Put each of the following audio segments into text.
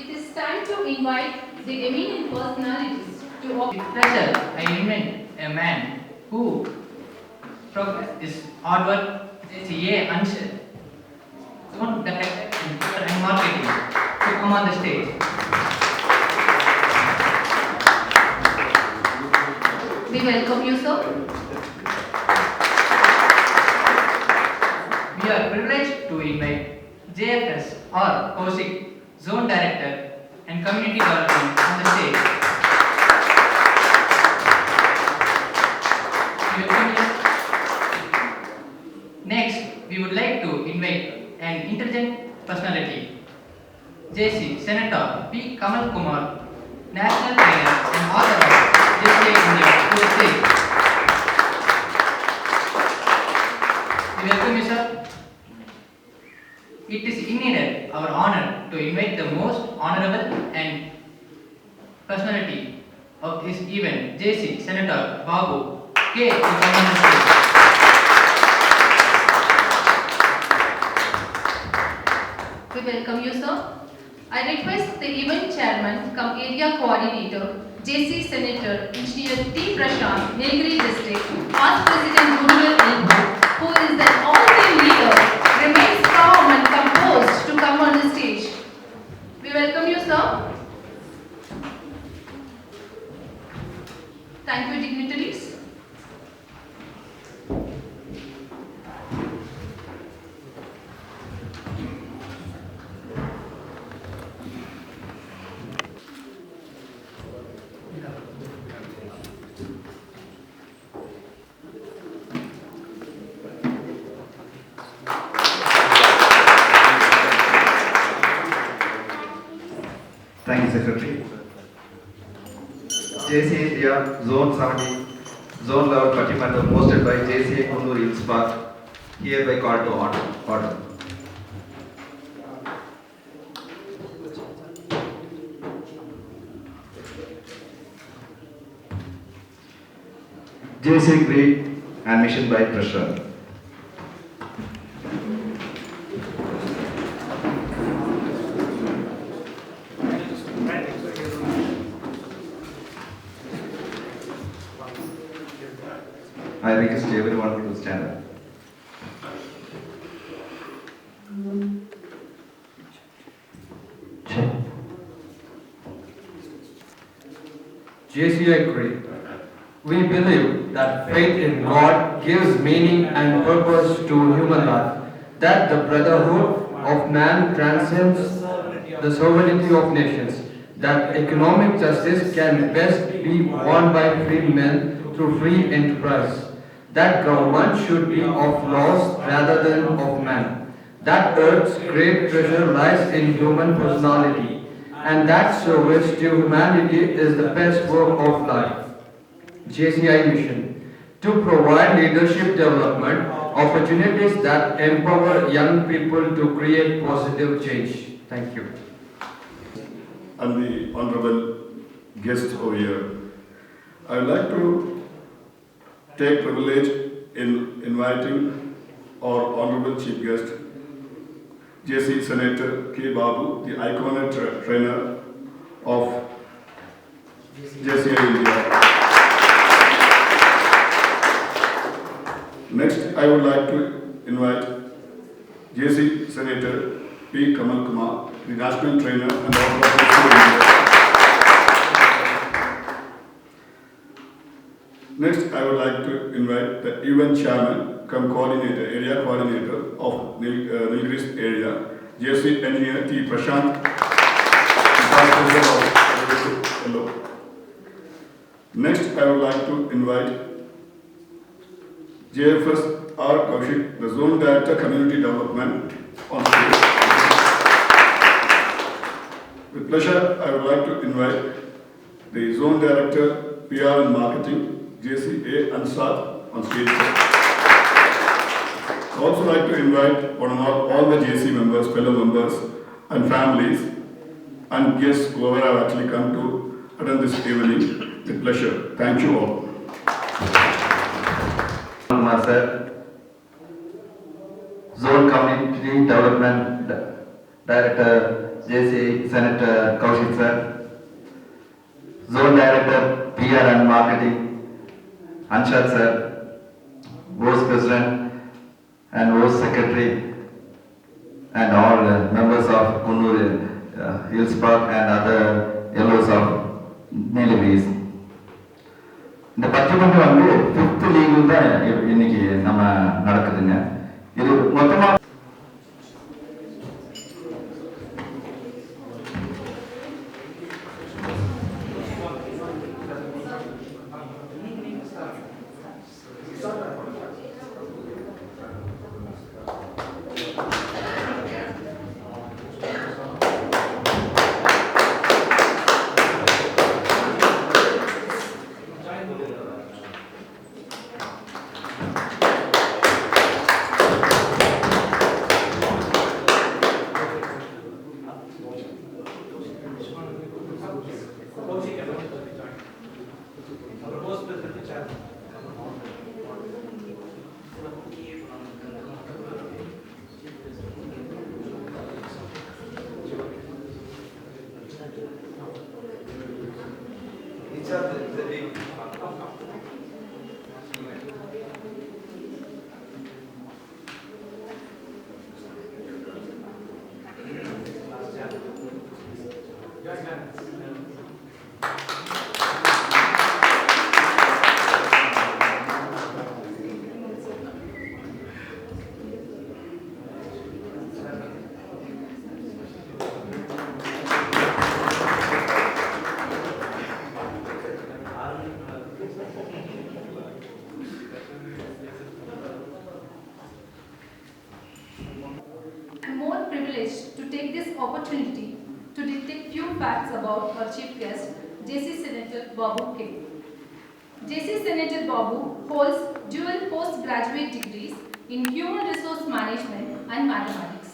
It is time to invite the eminent personalities to With pleasure, I invite a man who is hard work, JCA Anshul, zone director in PR and marketing, to come on the stage. we welcome you, sir. We are privileged to invite JFS or Kaushik, zone director and community development on the stage. We welcome you. Next, we would like to invite an intelligent personality, JC Senator P. Kamal Kumar, national trainer and author of JCA India to the stage. We welcome you, sir. It is indeed our honor to invite the most honorable and personality of this event, JC Senator Babu K. to come on the stage. We welcome you, sir. I request the event chairman, come area coordinator, JC Senator Engineer T. Prashant, Nilgiri District, past President Rural Input, who is the all-time leader, remains calm and composed to come on the stage. We welcome you, sir. Thank you, dignitaries. Thank you, Secretary. JCA India Zone 70, Zone Level Pattimandalam hosted by JCA Kundur Hills Park, hereby called to order. JCA Creed and mission by Prashant. I request everyone to stand up. JCI Creed. We believe that faith in God gives meaning and purpose to human life, that the brotherhood of man transcends the sovereignty of nations, that economic justice can best be won by free men through free enterprise, that government should be of laws rather than of man, that Earth's great treasure lies in human personality, and that service to humanity is the best work of life. JCI mission to provide leadership development opportunities that empower young people to create positive change. Thank you. And the honorable guests over here. I would like to take privilege in inviting our honorable chief guest, JC Senator K. Babu, the iconic trainer of JCI India. Next, I would like to invite JC Senator P. Kamal Kumar, the national trainer and author of India. Next, I would like to invite the event chairman, come coordinator, area coordinator of Nilgiris area, JC Engineer T. Prashant. Next, I would like to invite JFS R. Kaushik, the Zone Director Community Development on stage. With pleasure, I would like to invite the Zone Director PR and Marketing, JC A. Ansad on stage. I would also like to invite all the JC members, fellow members and families and guests who have actually come to attend this evening. With pleasure. Thank you all. Sir, Zone Community Development Director JC Senator Kaushik sir, Zone Director PR and Marketing Anshad sir, Vice President and Vice Secretary, and all members of Kunnur Hills Park and other yellows of Nilgiris. இந்த பட்டிமன்றம் வந்து 5th legal தான் இன்னைக்கு நம்ம நடக்குதுங்க. இது மொத்தமா opportunity to detect few facts about our chief guest, JC Senator Babu K. JC Senator Babu holds dual postgraduate degrees in Human Resource Management and Mathematics.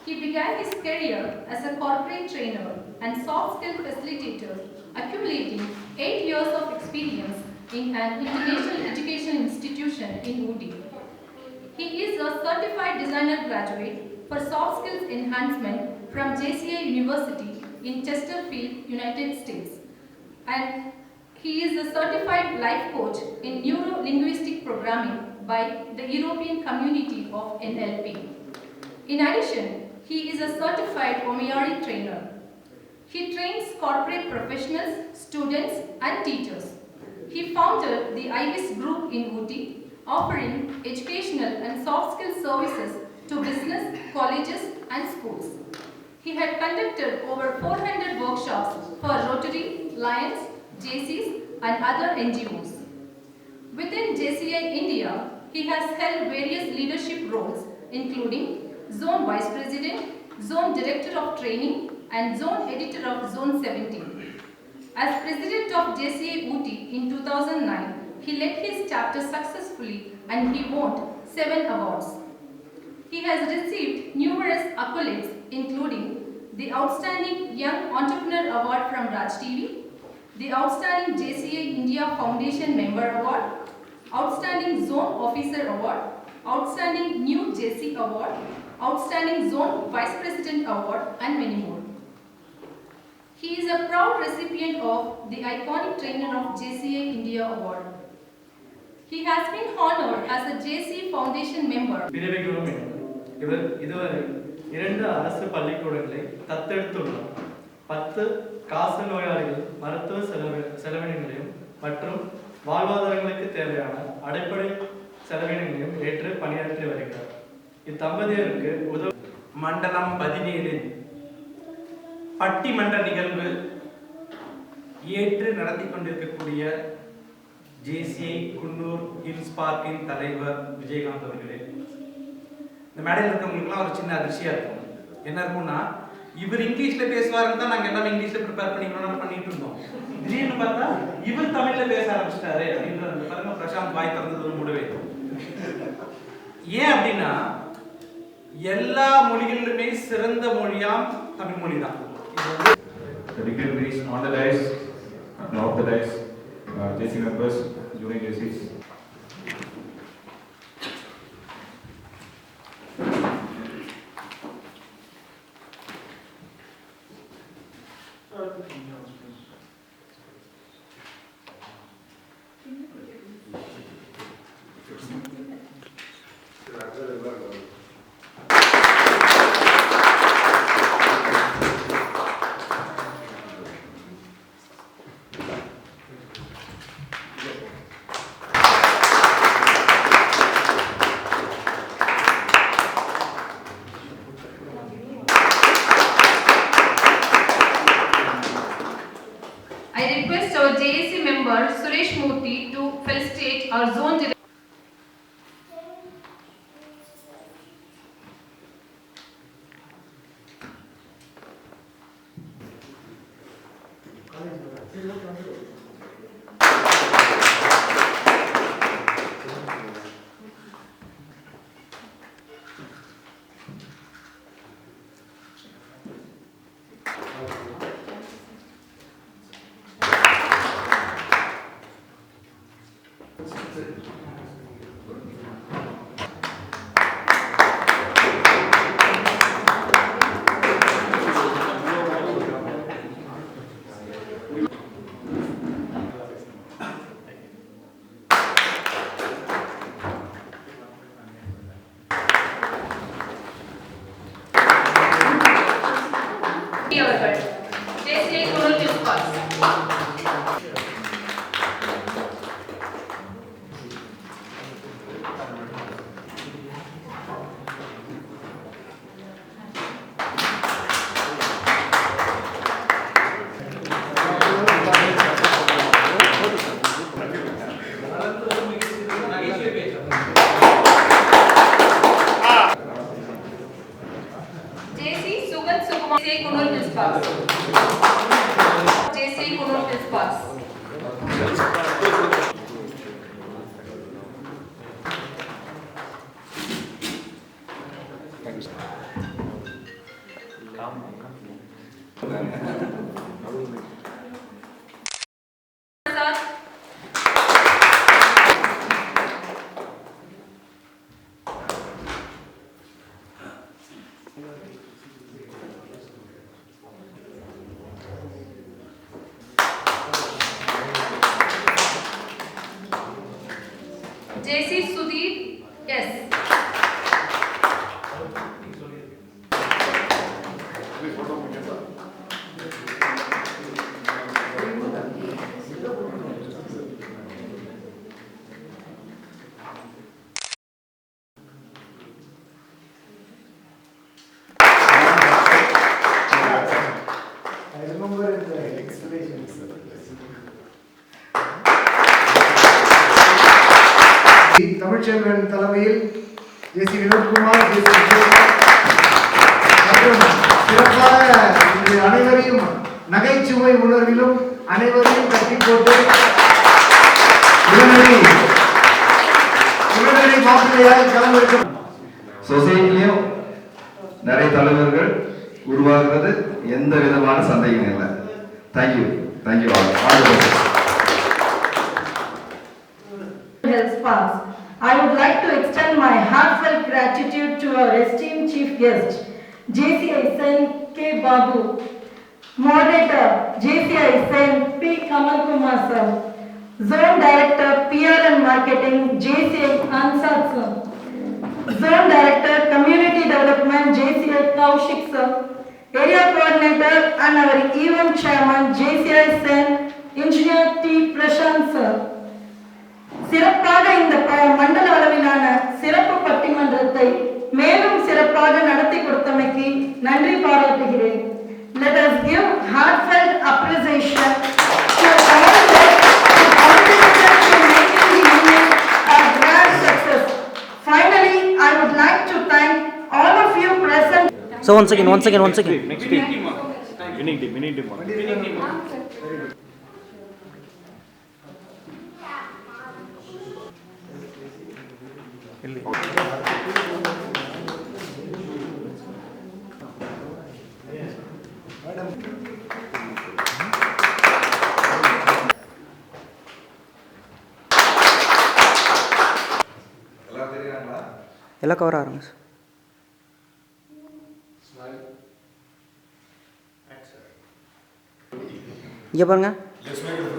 He began his career as a corporate trainer and soft skill facilitator, accumulating 8 years of experience in an international education institution in Woody. He is a certified designer graduate for soft skills enhancement from JCA University in Chesterfield, United States. And he is a certified life coach in neuro-linguistic programming by the European Community of NLP. In addition, he is a certified Omiyari trainer. He trains corporate professionals, students, and teachers. He founded the IBIS group in Ooty, offering educational and soft skill services to business, colleges, and schools. He had conducted over 400 workshops for Rotary, Lions, JCs, and other NGOs. Within JCI India, he has held various leadership roles, including Zone Vice President, Zone Director of Training, and Zone Editor of Zone 17. As President of JCI Ooty in 2009, he led his chapter successfully and he won 7 awards. He has received numerous accolades, including the Outstanding Young Entrepreneur Award from Raj TV, the Outstanding JCI India Foundation Member Award, Outstanding Zone Officer Award, Outstanding New JC Award, Outstanding Zone Vice President Award, and many more. He is a proud recipient of the Iconic Trainer of JCI India Award. He has been honored as a JC Foundation member. இவர் இதுவரை 2 அரசு பள்ளிக்கூடங்களை தத்தெடுத்துள்ளார். 10 காச நோயாளிகள் மருத்துவ செலவினங்களையும் மற்றும் வாழ்வாதாரங்களுக்கு தேவையான அடிப்படை செலவினங்களையும் ஏற்று பணியாற்றி வருகிறார். இத்தம்பதியருக்கு மண்டலம் 17 பட்டிமன்ற நிகழ்வு ஏற்று நடத்தி கொண்டிருக்கக்கூடிய JCI குன்னூர் ஹில்ஸ் பார்க்கின் தலைவர் விஜயகாந்த் அவர்களே, இந்த மேடையில் இருக்கவங்களுக்குலாம் ஒரு சின்ன அதிர்ச்சியா இருக்கும். என்ன இருக்கும்னா, இவர் இங்கிலீஷ்ல பேசுவாருன்னு தான் நாங்கள் எல்லாமே இங்கிலீஷ்ல ப்ரிப்பேர் பண்ணிட்டு இருந்தோம். திடீர்னு பார்த்தா இவர் தமிழ்ல பேச ஆரம்பிச்சிட்டாரு அப்படின்ற அந்த பாருங்க, பிரசாந்த் வாய் திறந்தது முடிவே. ஏன் அப்படின்னா, எல்லா மொழிகளிலுமே சிறந்த மொழியாம் தமிழ் மொழி தான். The dignitaries on the dais and off the dais, JC members, junior JCs. I request our JAC member Suresh Murthy to felicitate our zone director. JCA Kunur Municipal. JC Sugat Sukumar JCA Kunur Municipal. JCA Kunur Municipal. JC Sudhir, yes. Tamilselvan தலைமையில் ஜேசி வினோத்குமார் ஜேசி மற்றும் சிறப்பாக இன்று அனைவரையும் நகைச்சுவை உணர்விலும் அனைவரையும் கட்டி போட்டு உடனடி மாப்பிள்ளையாக களமிருக்கும் சொசைட்டிலையும் நிறைய தலைவர்கள் உருவாகிறது எந்த விதமான சந்தேகம் இல்லை. Thank you thank you all. I would like to extend my heartfelt gratitude to our esteemed chief guest, JCI Sen K. Babu, moderator JCI Sen P. Kamal Kumar sir, Zone Director PR and Marketing JCI Ansad sir, Zone Director Community Development JCI Kaushik sir, Area Coordinator and our Event Chairman JCI Sen Engineer T. Prashant sir. சிறப்பாக இந்த மண்டல அளவிலான சிறப்பு பட்டிமன்றத்தை மேலும் சிறப்பாக நடத்தி கொடுத்தமைக்கு நன்றி பாராட்டுகிறேன். Let us give heartfelt appreciation to all those who contributed to making the event a grand success. Finally, I would like to thank all of you present. So once again. Next team. Winning team. எல்லாம் cover ஆரம்பிச்சு. இங்கே பாருங்க. Let's make it